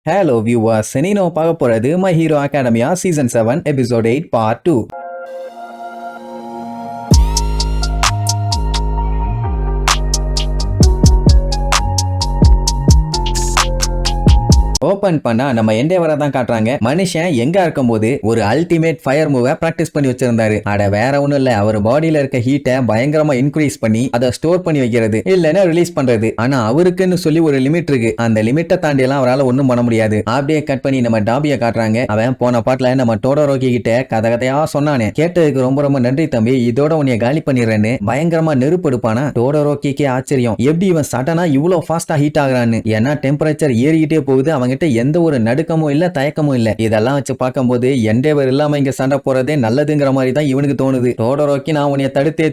Hello viewers, நீ நம்ம பார்க்க போறது My Hero Academia Season 7 Episode 8 Part 2. Open பண்ணா நம்ம எண்டேவரை தான் காட்டுறாங்க. மனுஷன் எங்க இருக்கும்போது ஒரு அல்டிமேட் ஃபயர் மூவ பிராக்டிஸ் பண்ணி வச்சிருந்தாரு. அட வேற ஒண்ணும் இல்ல, அவர் பாடியில இருக்க ஹீட்டை பயங்கரமா இன்க்ரீஸ் பண்ணி அதை ஸ்டோர் பண்ணி வைக்கிறது, இல்லைன்னா ரிலீஸ் பண்றது. ஆனா அவருக்குன்னு சொல்லி ஒரு லிமிட் இருக்கு. அந்த லிமிட்டை தாண்டி எல்லாம் அவரால் ஒன்றும் பண்ண முடியாது. அப்படியே கட் பண்ணி நம்ம டாபியை காட்டுறாங்க. அவன் போன பாட்டுல நம்ம டோடோரோக்கி கிட்ட கதையா சொன்னானே, கேட்டதுக்கு ரொம்ப ரொம்ப நன்றி தம்பி, இதோட உன்னைய காலி பண்ணிடுறேன்னு பயங்கரமா நெருப்பு எடுப்பானா. டோடோரோக்கிக்கே ஆச்சரியம், எப்படி இவன் சடனா இவ்வளவு ஃபாஸ்டா ஹீட் ஆகுறான்னு. ஏன்னா டெம்பரேச்சர் ஏறிக்கிட்டே போகுது, அவங்க எந்த ஒரு நடுக்கமும் இல்ல, தயக்கமும் இல்ல. இதெல்லாம் வச்சு பார்க்கும்போது எண்டேவர் இல்லாம இங்க சண்டை போறதே நல்லதுங்கிற மாதிரி தான் இவனுக்கு தோணுது. டோடோரோக்கி நான் உன்னை தடுத்தே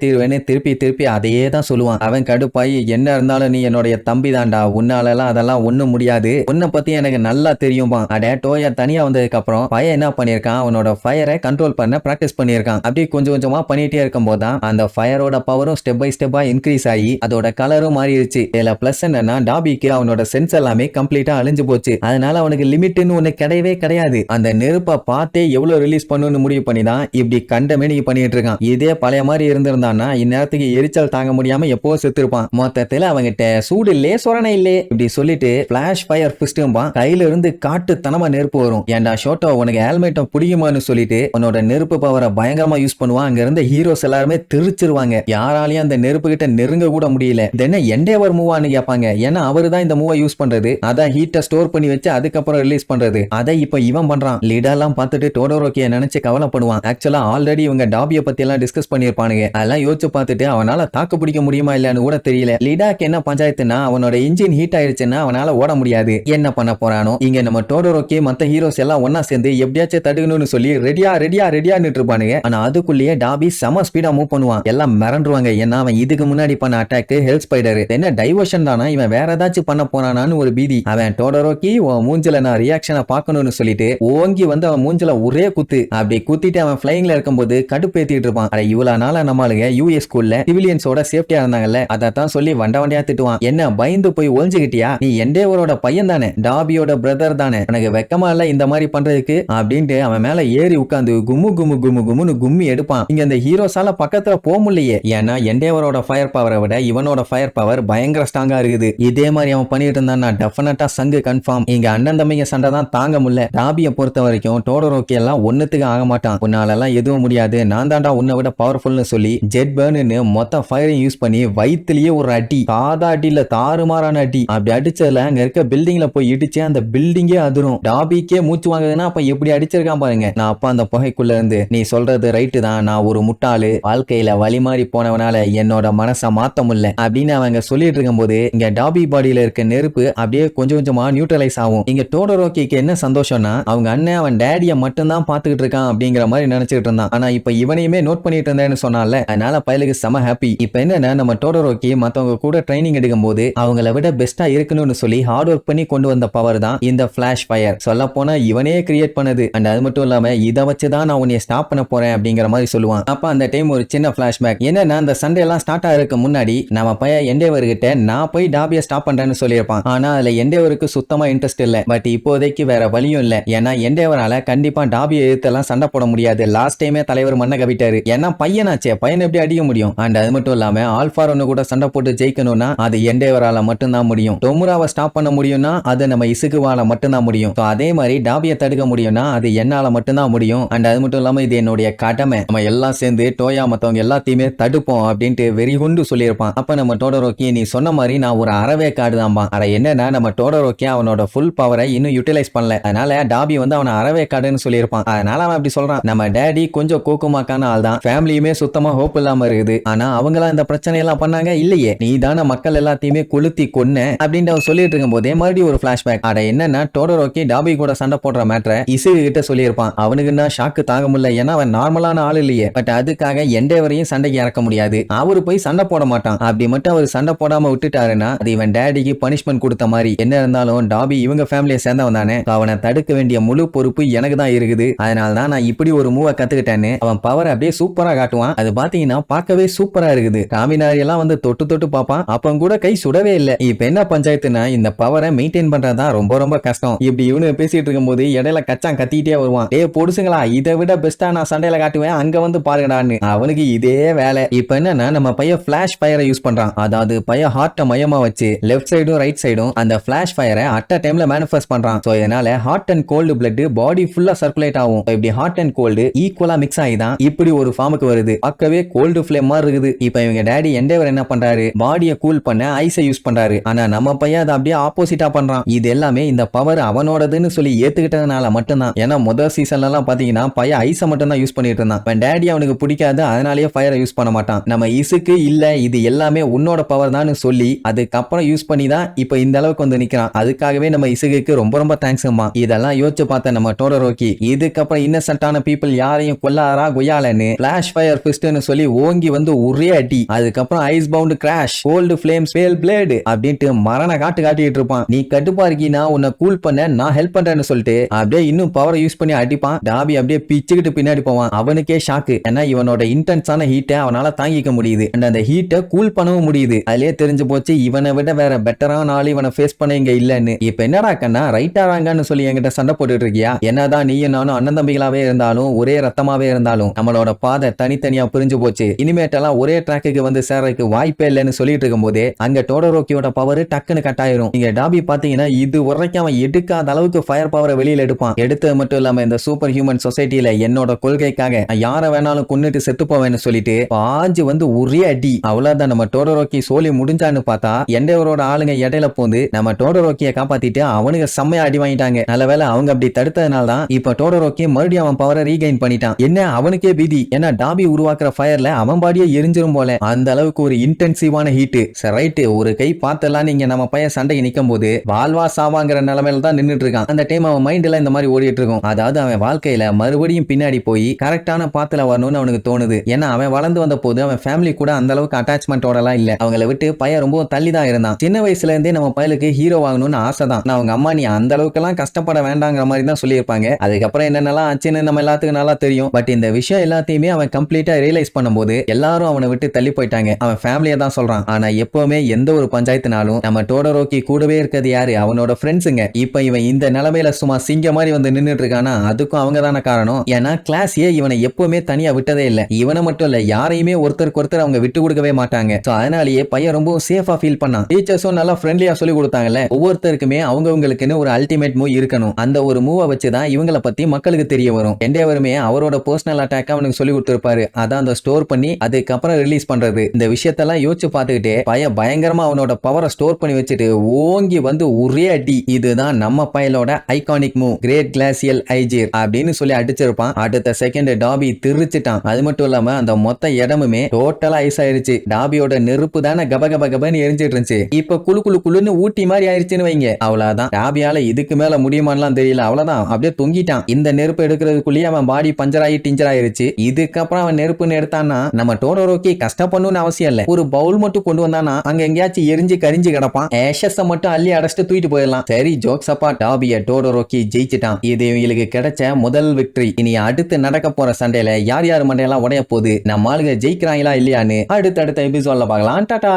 தீர்வேன்னு திருப்பி அதையே தான் சொல்லுவான். அவன் கடுப்பாயி, என்ன இருந்தாலும் நீ என்னுடைய தம்பி தான்டா, உன்னாலலாம் அதெல்லாம் ஒண்ணும் முடியாது, உன்னை பத்தி எனக்கு நல்லா தெரியுமா. அட டோயா தனியா வந்ததுக்கு அப்புறம் பையன் என்ன பண்ணிருக்கான், அவனோட ஃபயரை கண்ட்ரோல் பண்ண பிராக்டிஸ் பண்ணிருக்கான். அப்படி கொஞ்சம் கொஞ்சமா பண்ணிட்டே இருக்கும் போதுதான் அந்த ஃபயரோட பவரும் ஸ்டெப் பை ஸ்டெப்பா இன்க்ரீஸ் ஆகி அதோட கலரும் மாறிடுச்சு. இதுல பிளஸ் என்னன்னா, டாபிக்கு அவனோட சென்ஸ் எல்லாமே கம்ப்ளீட்டா அழிஞ்சு போச்சு. அதனால அவனுக்கு லிமிட்னு ஒண்ணு கிடையவே கிடையாது. அந்த நெருப்பை பார்த்தே எவ்வளவு ரிலீஸ் பண்ணணும்னு முடிவு பண்ணி தான் இப்படி கண்டமேனிக்கு பண்ணிட்டு இருக்கான். இதே பழைய மாதிரி இருந்திருந்தான்னா இந்நேரத்துக்கு எரிச்சல் தாங்க முடியாம எப்போ செத்துருப்பான். மொத்தத்துல அவங்கிட்ட சூடு இல்லே சொரணை இல்லே இப்படி சொல்லிட்டு பிளாஷ் ஃபயர் பிஸ்டும்பான். கையில இருந்து காட்டுத்தனமா நெருப்பு வரும். ஏன்டா ஷோட்டோ உனக்கு ஹெல்மெட்டை பிடிக்குமான்னு சொல்லிட்டு உன்னோட நெருப்பு பவரை பயங்கரமா யூஸ் பண்ணுவான். அங்க இருந்த ஹீரோஸ் எல்லாருமே தெரிச்சிருவாங்க. யாராலையும் அந்த நெருப்பு கிட்ட நெருங்க கூட முடியல. தென்ன எண்டேவர் மூவான்னு கேட்பாங்க. ஏன்னா அவரு தான் இந்த மூவை யூஸ் பண்றது. அதான் ஹீட்டை ஸ்டோர் பண்ணி வச்சு அதுக்கப்புறம் ரிலீஸ் பண்றது. அதை இப்ப இவன் பண்றான். லீடெல்லாம் பார்த்துட்டு டோடோரோக்கிய நினைச்சு கவலைப்படுவான். ஆக்சுவலா ஆல்ரெடி இவங்க டாபியை பத்தி எல்லாம் டிஸ்கஸ் பண்ணிருப்பானுங்க. அதெல்லாம் யோசிச்சு பார்த்துட்டு அவனால தாக்கு பிடிக்க முடியுமா இல்லன்னு கூட தெரியல. லீடாக்கு என்ன பஞ்சாயத்துனா, அவனோட இன்ஜின் ஹீட் ஆயிடுச்சுன்னா அவனால ஓட முடியாது. என்ன பண்ண போறானோ. இங்க நம்ம டோடோரோக்கி மத்த ஹீரோஸ் எல்லாம் ஒன்னா சேர்ந்து எப்படியாச்சும் தடுக்கணும்னு சொல்லி ரெடியான்னு இருப்பானுங்க. ஆனா அதுக்குள்ளேயே டாபி செம ஸ்பீடா மூவ் பண்ணுவான். எல்லாம் மிரண்டுருவாங்க. ஏன்னா அவன் இதுக்கு முன்னாடி பண்ண அட்டாக் ஹெல் ஸ்பைடர். என்ன டைவர்ஷன் தானா, இவன் வேற ஏதாச்சும் பண்ண போனானான்னு ஒரு பீதி. அவன் டோடோரோக்கி மூஞ்சில நான் ரியாக்ஷனை பார்க்கணும்னு சொல்லிட்டு ஓங்கி வந்து அவன் மூஞ்சில ஒரே குத்து. அப்படி குத்திட்டு அவன் பிளைங்ல இருக்கும்போது கடுப்பேத்திட்டு இருப்பான். அட இவ்வளவு நாளா நம்மளுங்க யூஎஸ் ஸ்கூல்ல சிவிலியன்ஸோட சேஃப்டியா இருந்தாங்கல்ல, அதான் சொல்லி வண்டியா திட்டுவான். என்ன பயந்து போய் ஒளிஞ்சுக்கிட்டியா, நீ எண்டேவரோட பையன் தானே, டாபியோட பிரதர் தானே, உனக்கு வெக்கமா இல்ல இந்த மாதிரி பண்றதுக்கு அப்படின்ட்டு அவன் மேல ஏறி உட்காந்து கும்முன்னு கும்மி எடுப்பான். இங்க இந்த ஹீரோஸால பக்கத்துல போக முடியலையே. ஏன்னா எண்டேவரோட ஃபயர் பவரை விட இவனோட ஃபயர் பவர் பயங்கர ஸ்ட்ராங்கா இருக்குது. இதே மாதிரி அவன் பண்ணிட்டு இருந்தான்னா டெஃபினட்டா சங்கு கன்ஃபார்ம். இங்க அண்ணன் தம்பிங்க சண்டை தான் தாங்க முடியல. டாபியை பொறுத்த வரைக்கும் டோடோரோக்கி எல்லாம் ஒண்ணுத்துக்கு ஆக மாட்டான். உன்னால எல்லாம் எதுவும் முடியாது, நான் தாண்டா உன்னை விட பவர்ஃபுல்னு சொல்லி ஜெட் பர்ன்னு மொத்த ஃபயரையும் யூஸ் பண்ணி வயிற்றுலயே ஒரு அடி, சாதா அடியில தாறுமாறான அடி. அப்படி அடிச்சதுல அங்க இருக்க பில்டிங்ல போய் இடிச்சு அந்த பில்டிங்கே அதிரும். டாபிக்கே மூச்சு வாங்குதுன்னா அப்ப எப்படி அடிச்சிருக்கான் பாருங்க. நான் அப்ப அந்த புகைக்குள்ள இருந்து, நீ சொல்றது ரைட்டு தான், நான் ஒரு முட்டாளு, வாழ்க்கையில வழி மாறி போனவனால என்னோட மனசை மாத்த முடியல அப்படின்னு அவங்க சொல்லிட்டு இருக்கும் போது இங்க டாபி பாடியில இருக்க நெருப்பு அப்படியே கொஞ்சம் கொஞ்சமா நியூட்ரலைஸ் ஆகும். இங்க டோடோரோக்கிக்கு என்ன சந்தோஷம்னா, அவங்க அண்ணன் அவன் டேடிய மட்டும் தான் பாத்துக்கிட்டு இருக்கான் அப்படிங்கிற மாதிரி நினைச்சிட்டு இருந்தான். ஆனா இப்ப இவனையுமே நோட் பண்ணிட்டு இருந்தேன்னு சொன்னால, அதனால பயலுக்கு செம ஹாப்பி. இப்ப என்னன்னா, நம்ம டோடோரோக்கி மத்தவங்க கூட ட்ரைனிங் எடுக்கும் போது அவங்கள விட பெஸ்டா இருக்கணும்னு சொல்லி ஹார்ட் ஒர்க் பண்ணி கொண்டு வந்த பவர் தான் இந்த பிளாஷ் ஃபயர். சொல்ல போனா இவனே கிரியேட் பண்ணது. அண்ட் அது மட்டும் இல்லாம இதை வச்சுதான் நான் உன்னை ஸ்டாப் பண்ண போறேன் அப்படிங்கிற மாதிரி சொல்லுவான். அப்ப அந்த டைம் ஒரு சின்ன பிளாஷ்பேக் என்னன்னா, அந்த சண்டே எல்லாம் ஸ்டார்ட் ஆகிறதுக்கு முன்னாடி நம்ம பையன் எண்டேவர் கிட்ட நான் போய் டாபியை ஸ்டாப் பண்றேன்னு சொல்லியிருப்பான். ஆனா அதுல எண்டேவருக்கு சுத்தமா இன்ட்ரெஸ்ட் இல்ல. பட் இப்போதைக்கு வேற வழியும் இல்ல. ஏன்னா எண்டேவரால கண்டிப்பா டாபியை எதிர்த்தெல்லாம் சண்டை போட முடியாது. லாஸ்ட் டைமே தலைவர் மண்ண கவிட்டாரு. ஏன்னா பையனாச்சே, பையன் எப்படி அடிக்க முடியும். அண்ட் அது மட்டும் இல்லாம ஆல்ஃபா ஒன்னு கூட சண்டை போட்டு ஜெயிக்கணும்னா அது எண்டேவரால மட்டும்தான் முடியும். டொமுராவை ஸ்டாப் பண்ண முடியும்னா அது நம்ம இசுகுவால மட்டும்தான் முடியும். அதே மாதிரி டாபியை தடுக்க முடியும்னா அது என்னால மட்டும்தான் முடியும். அண்ட் அது மட்டும் இல்லாம இது என்னுடைய கடமை, நம்ம எல்லாம் சேர்ந்து டோயா மத்தவங்க எல்லாத்தையுமே தடுப்போம் அப்படின்ட்டு வெறி கொண்டு சொல்லியிருப்பான். அப்ப நம்ம டோடோரோக்கி, நீ சொன்ன மாதிரி நான் ஒரு அறவே காடு தான்பா. அட என்னன்னா, நம்ம டோடோரோக்கி அவனோட ஃபுல் பவரை இன்னும் யூட்டிலைஸ் பண்ணல. அதனால டாபி வந்து அவனை அறவே காடுன்னு சொல்லியிருப்பான். அதனால அவன் அப்படி சொல்றான். நம்ம டேடி கொஞ்சம் கோக்குமாக்கான ஆள் தான், ஃபேமிலியுமே சுத்தமா ஹோப் இல்லாம இருக்குது. ஆனா அவங்களா இந்த பிரச்சனை எல்லாம் பண்ணாங்க இல்லையே, நீ தானே மக்கள் எல்லாத்தையுமே கொளுத்தி கொன்ன அப்படின்ட்டு அவன் சொல்லிட்டு இருக்கும் போதே மறுபடியும் ஒரு பிளாஷ்பேக். அட என்னன்னா, டோடோரோக்கி டாபி கூட சண்டை போடுற மேட்டரை இசுகு கிட்ட சொல்லியிருப்பான். அவனுக்குன்னா ஷாக்கு தாங்க முடியல. ஏன்னா அவன் நார்மலான ஆள் இல்லையே. பட் அதுக்காக எண்டேவரையும் சண்டைக்கு இறக்க முடியாது. அவரு போய் சண்டை போட மாட்டான். அப்படி மட்டும் அவர் சண்டை போடாம விட்டுட்டாருன்னா அது இவன் டேடிக்கு பனிஷ்மெண்ட் கொடுத்த மாதிரி. என்ன இருந்தாலும் டாபி இவங்க ஃபேமிலியை சேர்ந்தவன் தானே, அவனை தடுக்க வேண்டிய முழு பொறுப்பு எனக்கு தான் இருக்குது. அதனால தான் நான் இப்படி ஒரு மூவ கத்துக்கிட்டேன்னு அவன் பவர் அப்படியே சூப்பரா காட்டுவான். அது பாத்தீங்கன்னா பார்க்கவே சூப்பரா இருக்குது. டாமினாரி எல்லாம் வந்து தொட்டு தொட்டு பாப்பான், அப்ப கூட கை சுடவே இல்ல. இப்ப என்ன பஞ்சாயத்துனா இந்த பவரை மெயின்டைன் பண்றதா ரொம்ப ரொம்ப கஷ்டம். இப்படி இவனு பேசிட்டு இருக்கும்போது இடையில கச்சான் கத்திட்டே வருவான். ஏ பொடுசுங்களா, இதை விட பெஸ்டா நான் சண்டையில காட்டுவேன், அங்க வந்து பாருங்கடான்னு. அவனுக்கு இதே வேலை. இப்ப என்னன்னா நம்ம பையன் பிளாஷ் ஃபயரை யூஸ் பண்றான். அதாவது பையன் ஹார்ட்ட மையமா வச்சு லெஃப்ட் சைடும் ரைட் சைடும் அந்த பிளாஷ் ஃபயரை அட் அ டைம்ல மேனிஃபெஸ்ட் பண்றான். சோ இதனால ஹாட் அண்ட் கோல்டு பிளட் பாடி ஃபுல்லா சர்க்குலேட் ஆகும். இப்படி ஹாட் அண்ட் கோல்டு ஈக்குவலா மிக்ஸ் ஆகி தான் இப்படி ஒரு ஃபார்முக்கு வருது. பார்க்கவே கோல்டு ஃப்ளேம் மாதிரி இருக்குது. இப்போ இவங்க டாடி எண்டேவர் என்ன பண்றாரு, பாடியை கூல் பண்ண ஐஸை யூஸ் பண்றாரு. ஆனா நம்ம பையன் அதை அப்படியே ஆப்போசிட்டா பண்றான். இது எல்லாமே இந்த பவர் அவனோடதுன்னு சொல்லி ஏத்துக்கிட்டதுனால மட்டும்தான். ஏன்னா முதல் சீசன்ல எல்லாம் பாத்தீங்கன்னா பையன் ஐஸை மட்டும் தான் யூஸ் பண்ணிட்டு இருந்தான். டாடி அவனுக்கு பிடிக்காது, அதனாலேயே ஃபயரை யூஸ் பண்ண மாட்டான். நம்ம இசுக்கு இல்ல இது எல்லாமே உன்னோட பவர் தான் சொல்லி அதுக்கப்புறம் யூஸ் பண்ணி தான் இப்ப இந்த அளவுக்கு வந்து நிக்கிறான். அதுக்காகவே நம்ம இசுகுக்கு ரொம்ப ரொம்ப தேங்க்ஸ் அம்மா. இதெல்லாம் யோசிச்சு பார்த்த நம்ம டோடரோக்கி இதுக்கப்புறம் இன்னசென்ட்டான பீப்புள் யாரையும் கொல்லாரா கொய்யாலன்னு பிளாஷ் ஃபயர் ஃபிஸ்ட்னு சொல்லி ஓங்கி வந்து ஒரே அடி. அதுக்கப்புறம் ice bound crash, cold flame spell blade அப்படின்ட்டு மரண காட்டிட்டு இருப்பான். நீ கட்டுப்பா இருக்கீனா, உன்னை கூல் பண்ண நான் ஹெல்ப் பண்றேன்னு சொல்லிட்டு அப்படியே இன்னும் பவரை யூஸ் பண்ணி அடிப்பான். டாபி அப்படியே பிச்சுக்கிட்டு பின்னாடி போவான். அவனுக்கே ஷாக்கு. ஏன்னா இவனோட இன்டென்ஸான ஹீட்டை அவனால தாங்கிக்க முடியுது. அந்த ஹீட்டை கூல் பண்ணவும் முடியுது. அதுலயே தெரிஞ்சு போச்சு இவனை விட வேற பெட்டரான ஆள் இவனை ஃபேஸ் பண்ண இங்க இல்லன்னு. இப்ப என்னடா கண்ணா ரைட்டா ராங்கன்னு சொல்லி என்கிட்ட சண்டை போட்டுட்டு இருக்கியா? என்னதான் நீயும் நானும் அண்ணன் தம்பிகளாவே இருந்தாலும் ஒரே ரத்தமாவே இருந்தாலும் நம்மளோட பாதை தனித்தனியா பிரிஞ்சு போச்சு. இனிமேட்டெல்லாம் ஒரே ட்ராக்குக்கு வந்து சேர்றதுக்கு வாய்ப்பே இல்லைன்னு சொல்லிட்டு இருக்கும் போதே அங்க டோடரோக்கியோட பவர் டக்குன்னு கட் ஆயிரும். இங்க டாபி பாத்தீங்கன்னா இது வரைக்கும் அவன் எடுக்காத அளவுக்கு ஃபயர் பவரை வெளியில எடுப்பான். எடுத்தது மட்டும் இல்லாம இந்த சூப்பர் ஹியூமன் சொசைட்டில என்னோட கொள்கைக்காக யாரை வேணாலும் கொன்னுட்டு செத்து போவேன்னு சொல்லிட்டு பாஞ்சு வந்து ஒரே அடி. அவ்வளவுதான், நம்ம டோடரோக்கி சோலி முடிஞ்சான்னு பார்த்தா எண்டேவரோட ஆளுங்க இடையில போந்து நம்ம டோடரோக்கியை காப்பாத்திட்டு அவனுக்கு செம்மையா அடி வாங்கிட்டாங்க. நல்லவேளை அவங்க அப்படி தடுத்ததுனால தான் இப்ப டோடரோக்கி மறுபடியும் அவன் பவரை ரீகைன் பண்ணிட்டான். என்ன அவனுக்கே பீதி, ஏன்னா டாபி உருவாக்குற ஃபயர்ல அவன் பாடியே எரிஞ்சிரும் போல. அந்த அளவுக்கு ஒரு இன்டென்சிவான ஹீட். ரைட், ஒரு கை பார்த்தலாம். நீங்க நம்ம பையன் சண்டைக்கு நிக்கும் போது வாழ்வா சாவாங்கிற நிலைமையில தான் நின்றுட்டு இருக்கான். அந்த டைம் அவன் மைண்ட்ல இந்த மாதிரி ஓடிட்டு இருக்கும். அதாவது அவன் வாழ்க்கையில மறுபடியும் பின்னாடி போய் கரெக்டான பாத்துல வரணும்னு அவனுக்கு தோணுது. ஏன்னா அவன் வளர்ந்து வந்த போது அவன் ஃபேமிலி கூட அந்த அளவுக்கு அட்டாச்மெண்டோட எல்லாம் இல்ல. அவங்களை விட்டு பையன் ரொம்ப தள்ளி தான் இருந்தான். சின்ன வயசுல இருந்தே நம்ம பயலுக்கு ஹீரோ ஆகணும்னு ஆசை தான். அவங்க அம்மா நீ அந்த அளவுக்கு எல்லாம் கஷ்டப்பட வேண்டாங்கிற மாதிரி தான் சொல்லியிருப்பாங்க. அதுக்கப்புறம் என்னென்னலாம் ஆச்சுன்னு நம்ம எல்லாத்துக்கும் நல்லா தெரியும். பட் இந்த விஷயம் எல்லாத்தையுமே அவன் கம்ப்ளீட்டா ரியலைஸ் பண்ணும்போது எல்லாரும் அவனை விட்டு தள்ளி போயிட்டாங்க. அவன் ஃபேமிலியை தான் சொல்றான். ஆனா எப்பவுமே எந்த ஒரு பஞ்சாயத்துனாலும் நம்ம டோடரோக்கி கூடவே இருக்கிறது யாரு, அவனோட ஃப்ரெண்ட்ஸுங்க. இப்ப இவன் இந்த நிலைமையில சும்மா சிங்க மாதிரி வந்து நின்னுட்டு இருக்கானா அதுக்கும் அவங்க தானே காரணம். ஏன்னா கிளாஸ் ஏ இவனை எப்பவுமே தனியா விட்டதே இல்ல. இவனை மட்டும் இல்ல, யாரையுமே ஒருத்தருக்கு ஒருத்தர் அவங்க விட்டு கொடுக்கவே மாட்டாங்க. அதனாலேயே பையன் ரொம்ப சேஃபா ஃபீல் பண்ணான். டீச்சர்ஸும் நல்லா ஃப்ரெண்ட்லியா சொல்லி கொடுத்தாங்கல்ல. ஒவ்வொருத்தருக்குமே அவங்களுக்குன்னு ஒரு அல்டிமேட் மூவ் இருக்கணும். அந்த ஒரு மூவை வச்சுதான் இவங்களை பத்தி மக்களுக்கு தெரிய வரும். எண்டேவருமே அவரோட பர்சனல் அட்டாக் அவனுக்கு சொல்லி கொடுத்திருப்பாரு. அதான் அந்த ஸ்டோர் பண்ணி அதுக்கப்புறம் ரிலீஸ் பண்றது. இந்த விஷயத்தெல்லாம் யோசிச்சு பார்த்துக்கிட்டே பையன் பயங்கரமா அவனோட பவரை ஸ்டோர் பண்ணி வச்சுட்டு ஓங்கி வந்து ஒரே அடி. இதுதான் நம்ம பையலோட ஐகானிக் மூவ், கிரேட் கிளாசியல் ஐஜீர் அப்படின்னு சொல்லி அடிச்சிருப்பான். அடுத்த செகண்ட் டாபி திருச்சிட்டான். அது மட்டும் இல்லாம அந்த மொத்த இடமுமே டோட்டலா ஐஸ் ஆயிருச்சு. டாபியோட நெருப்பு தானே கப கப கபன்னு எரிஞ்சிட்டு இருந்துச்சு. இப்ப குளு குளு குளுன்னு ஊட்டி மாதிரி ஆயிருச்சுன்னு வைங்க. அவ்வளவுதான், டாபியால இதுக்கு மேல முடியுமான்லாம் தெரியல. அவ்வளவுதான், அப்படியே தொங்கிட்டான். இந்த நெருப்பு எடுக்கிறதுக்குள்ளேயே அவன் பாடி பஞ்சர் ஆகி டிஞ்சர் ஆயிருச்சு. இதுக்கப்புறம் அவன் நெருப்புன்னு எடுத்தான்னா நம்ம டோடரோக்கி கஷ்டப்படணும்னு அவசியம் இல்ல. ஒரு பவுல் மட்டும் கொண்டு வந்தானா அங்க எங்கேயாச்சும் எரிஞ்சு கரிஞ்சு கிடப்பான். ஏஷஸ் மட்டும் அள்ளி அடைச்சிட்டு தூக்கிட்டு போயிடலாம். சரி, ஜோக்ஸ் அப்பா, டாபிய டோடரோக்கி ஜெயிச்சிட்டான். இது இவங்களுக்கு கிடைச்ச முதல் விக்டரி. இனி அடுத்து நடக்க போற சண்டையில யார் யார் மண்டையெல்லாம் உடைய போகுது, நம்ம ஆளுங்க ஜெயிக்கிறாங்களா இல்லையான்னு அடுத்தடுத்த எபிசோட்ல பார்க்கலாம். டாடா.